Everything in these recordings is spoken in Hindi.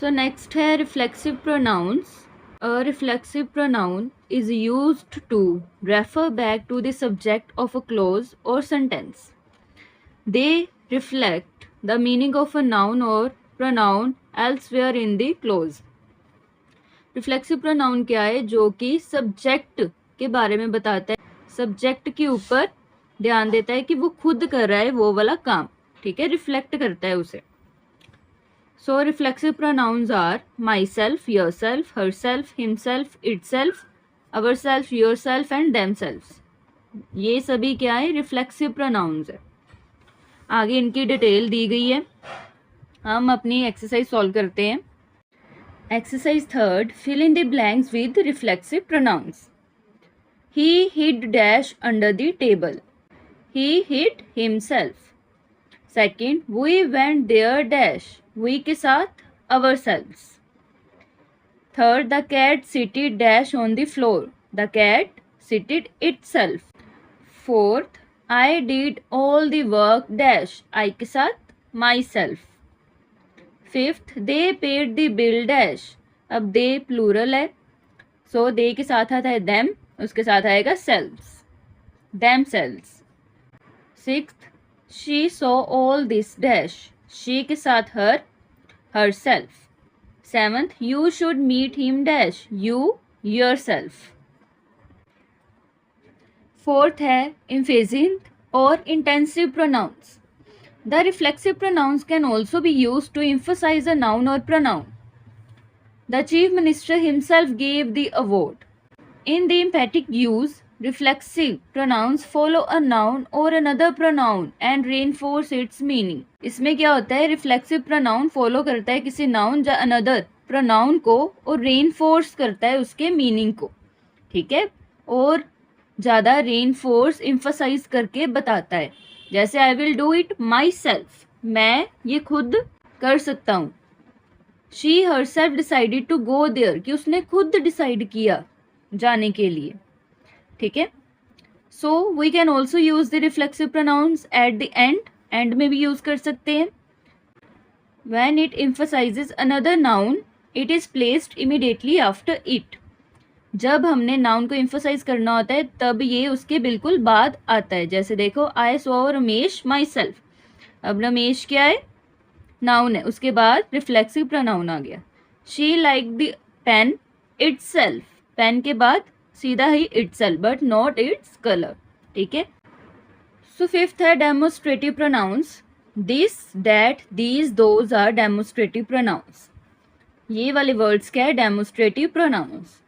सो नेक्स्ट है reflexive pronouns. A reflexive pronoun is used to refer back to the subject of a clause or sentence. They reflect the meaning of a noun or pronoun elsewhere in the clause. Reflexive pronoun क्या है? जो कि सब्जेक्ट के बारे में बताता है, सब्जेक्ट के ऊपर ध्यान देता है कि वो खुद कर रहा है वो वाला काम. ठीक है, रिफ्लेक्ट करता है उसे. So reflexive pronouns are myself, yourself, herself, himself, itself, ourself, yourself and themselves. ये सभी क्या है? रिफ्लेक्सिव प्रोनाउंस है. आगे इनकी डिटेल दी गई है. हम अपनी एक्सरसाइज सॉल्व करते हैं. Exercise 3, fill in the blanks with reflexive pronouns. He hid dash under the table. He hid himself. Second, we went there dash. We के साथ ourselves. Third, the cat seated dash on the floor. The cat seated itself. Fourth, I did all the work dash. I के साथ myself. Fifth, they paid the bill dash. अब they plural है, so they के साथ आता है them, उसके साथ आएगा selves, themselves. Sixth, she saw all this dash. she के साथ her, herself. Seventh, you should meet him dash. you, yourself. Fourth है emphasis और intensive pronouns. The reflexive pronouns can also be used to emphasize a noun or pronoun. The chief minister himself gave the award. In the emphatic use, reflexive pronouns follow a noun or another pronoun and reinforce its meaning. इसमें क्या होता है? reflexive pronoun follow करता है किसी noun या another pronoun को और reinforce करता है उसके meaning को. ठीक है, और ज़्यादा reinforce emphasize करके बताता है. जैसे I will do it myself. मैं ये खुद कर सकता हूँ. She herself decided to go there. कि उसने खुद decide किया जाने के लिए. ठीक है, so we can also use the reflexive pronouns at the end में भी यूज कर सकते हैं. When it emphasizes another noun it is placed immediately after it. जब हमने नाउन को एम्फसाइज करना होता है तब ये उसके बिल्कुल बाद आता है. जैसे देखो, I saw Ramesh my self. अब रमेश क्या है? नाउन है, उसके बाद रिफ्लेक्सिव प्रोनाउन आ गया. She like the pen itself. Pen के बाद सीधा ही itself but not its colour. ठीक है, सो फिफ्थ है demonstrative pronouns. This, that, these, those are demonstrative pronouns. ये वाले वर्ड्स क्या है? Demonstrative pronouns.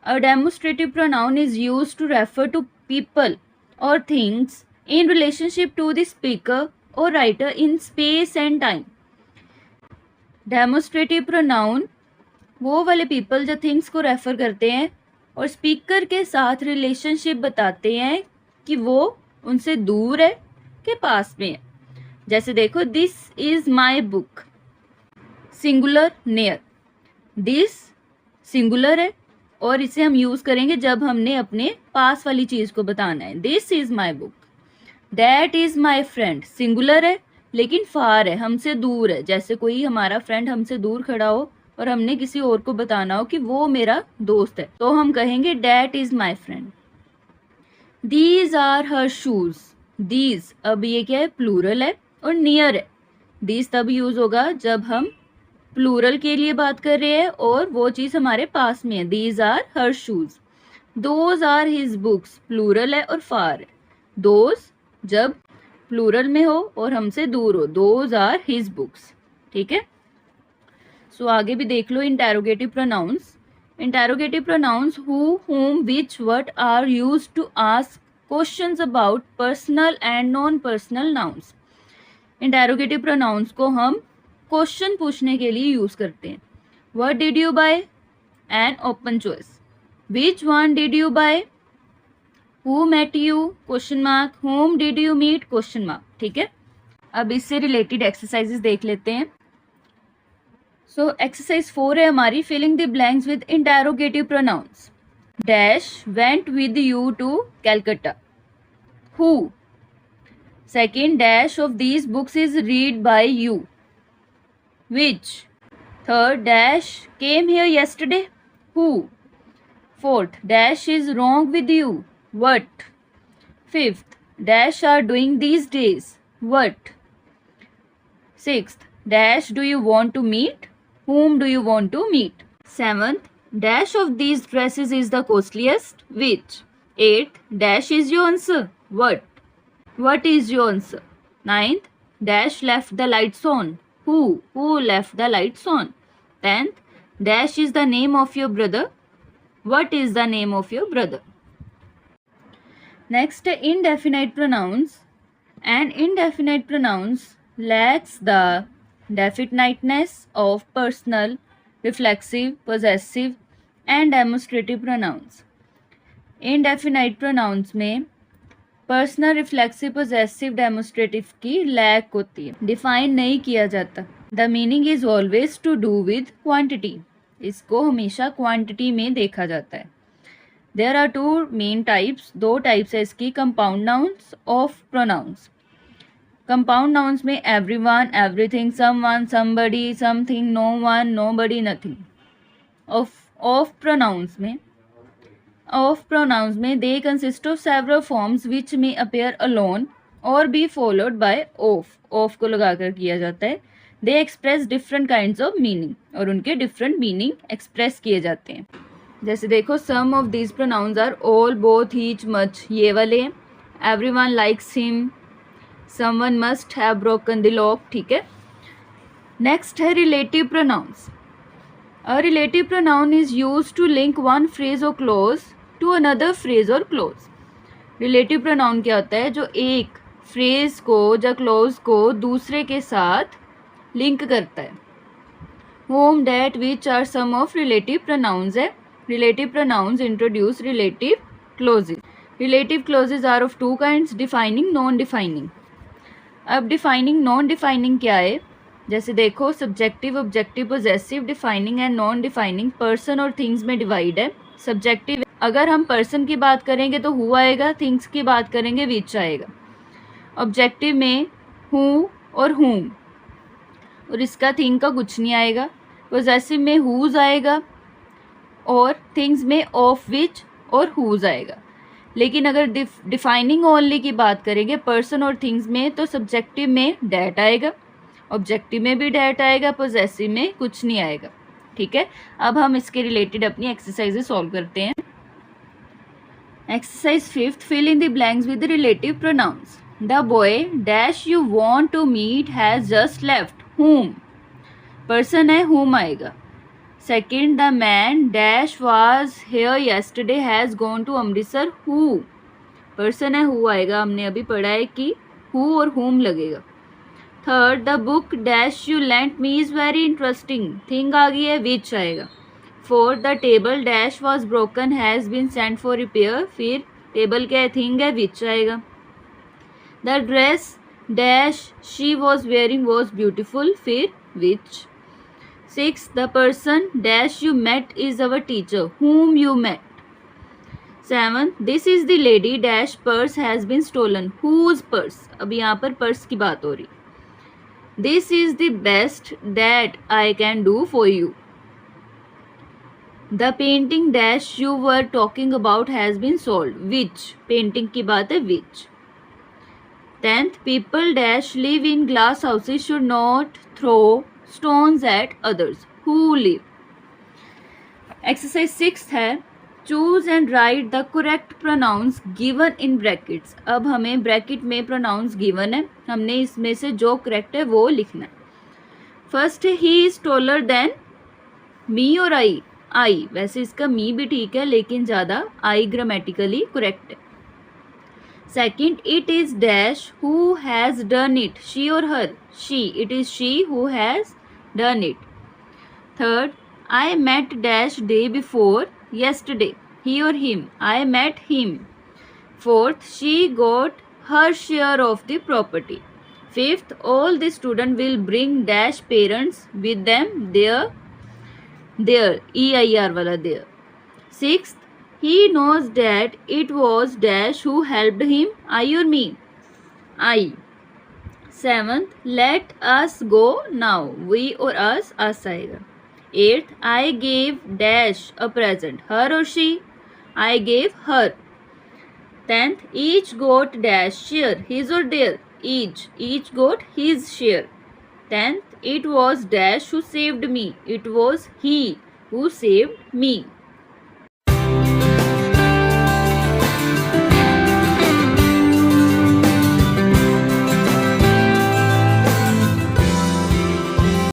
A demonstrative pronoun is used to refer to people और things in relationship to the speaker और writer in space and time. Demonstrative pronoun वो वाले पीपल जो थिंग्स को रेफर करते हैं और स्पीकर के साथ रिलेशनशिप बताते हैं कि वो उनसे दूर है कि पास में है. जैसे देखो, this is my book. Singular near. This singular है और इसे हम यूज करेंगे जब हमने अपने पास वाली चीज को बताना है. This is my book. That is my friend. Singular है लेकिन फार है, हमसे दूर है. जैसे कोई हमारा फ्रेंड हमसे दूर खड़ा हो और हमने किसी और को बताना हो कि वो मेरा दोस्त है, तो हम कहेंगे that is my friend. These are her shoes. These, अब ये क्या है? प्लूरल है और नियर है. दीज तब यूज होगा जब हम प्लूरल के लिए बात कर रहे हैं और वो चीज़ हमारे पास में है. These are her shoes. Those are his books. Plural है और फार है. दोज जब प्लूरल में हो और हमसे दूर हो. Those are his books. ठीक है, सो आगे भी देख लो. Interrogative pronouns. Interrogative pronouns who, whom, which, what are used to ask questions about personal and non-personal nouns. Interrogative pronounce को हम क्वेश्चन पूछने के लिए यूज करते हैं. What did you buy? An open choice. Which one did you buy? Who met you? Question mark. Whom did you meet? Question mark. ठीक है, अब इससे रिलेटेड एक्सरसाइजेस देख लेते हैं. सो एक्सरसाइज 4 है हमारी, filling the blanks with interrogative pronouns. Dash went with you to Calcutta. Who. Second, dash of these books is read by you. Which. Third, dash came here yesterday. Who? Fourth, dash is wrong with you. What? Fifth, dash are doing these days. What? Sixth, dash do you want to meet? Whom do you want to meet? Seventh, dash of these dresses is the costliest. Which? Eighth, dash is your answer. What? What is your answer? Ninth, dash left the lights on. Who? Who left the lights on? Tenth, dash is the name of your brother. What is the name of your brother? Next, indefinite pronouns. An indefinite pronouns lacks the definiteness of personal, reflexive, possessive and demonstrative pronouns. Indefinite pronouns में पर्सनल, रिफ्लेक्सिव, पोजेसिव, डेमोस्ट्रेटिव की लैक होती है, डिफाइन नहीं किया जाता. The meaning is always to do with quantity. इसको हमेशा क्वांटिटी में देखा जाता है. There are two main types. दो टाइप्स है इसकी. Compound nouns of pronouns. Compound nouns में everyone, everything, someone, somebody, something, no one, nobody, nothing. Of pronouns में they consist of several forms which में अपेयर अलोन और be followed by of. Of को लगाकर किया जाता है. They express different kinds of meaning और उनके डिफरेंट मीनिंग एक्सप्रेस किए जाते हैं. जैसे देखो, some of these pronouns are all, both, each, much, ये वाले. Everyone likes him, someone must have broken the lock. ठीक है. नेक्स्ट है relative pronouns. A relative pronoun is use to link one phrase और क्लोज टू अनदर फ्रेज और क्लोज. रिलेटिव प्रोनाउन क्या होता है? जो एक फ्रेज को या क्लोज को दूसरे के साथ लिंक करता है. Whom, that, which are some of relative pronouns है. Relative pronouns introduce relative clauses. Relative clauses are of two kinds, defining, non defining. अब डिफाइनिंग, नॉन डिफाइनिंग क्या है? जैसे देखो, subjective, objective, possessive, defining and non defining person और थिंग्स में डिवाइड है. सब्जेक्टिव, अगर हम पर्सन की बात करेंगे तो हु आएगा, थिंग्स की बात करेंगे विच आएगा. ऑब्जेक्टिव में हु और हुम और इसका थिंग का कुछ नहीं आएगा. पोजेसिव में हुज आएगा और थिंग्स में ऑफ विच और हुज आएगा. लेकिन अगर डिफाइनिंग ओनली की बात करेंगे पर्सन और थिंग्स में तो सब्जेक्टिव में डैट आएगा, ऑब्जेक्टिव में भी डैट आएगा, पोजेसिव में कुछ नहीं आएगा. ठीक है. अब हम इसके रिलेटेड अपनी एक्सरसाइजेस सॉल्व करते हैं. Exercise 5th, fill in the blanks with the relative pronouns. The boy dash you want to meet has just left. whom, person है, whom आएगा. Second, the man dash was here yesterday has gone to Amritsar. who, person है, who आएगा. हमने अभी पढ़ा है कि who और whom लगेगा. Third, the book dash you lent me is very interesting. Thing आ गई है, विच आएगा. Fourth, the table dash was broken has been sent for repair. फिर टेबल क्या है, थिंग है, विच आएगा. The dress dash she was wearing was beautiful. फिर which. Six, the person dash you met is our teacher. whom you met. Seven, this is the lady dash purse has been stolen. whose purse. अब यहाँ पर पर्स की बात हो रही. This is the best that I can do for you. The painting dash you were talking about has been sold. Which, painting की बात है, which. 10th, people dash live in glass houses should not throw stones at others. Who live. Exercise 6th है, choose and write the correct pronouns given in brackets. अब हमें ब्रैकेट में प्रोनाउंस गिवन है, हमने इसमें से जो करेक्ट है वो लिखना है. फर्स्ट है, he is taller than me और आई. आई, वैसे इसका मी भी ठीक है लेकिन ज़्यादा आई ग्रामेटिकली करेक्ट है. Second, it is dash who has done it. She और her. She, it is she who has done it. Third, I met dash day before yesterday. He or him. I met him. Fourth, she got her share of the property. Fifth, all the student will bring dash parents with them. Their EIR वाला there. Sixth, he knows that it was dash who helped him. I or me. I. Seventh, let us go now. We or us आएगा. Eighth, I gave dash a present. Her or she? I gave her. 10th, each got dash share. His or their? Each. Each got his share. 10th, it was dash who saved me. It was he who saved me.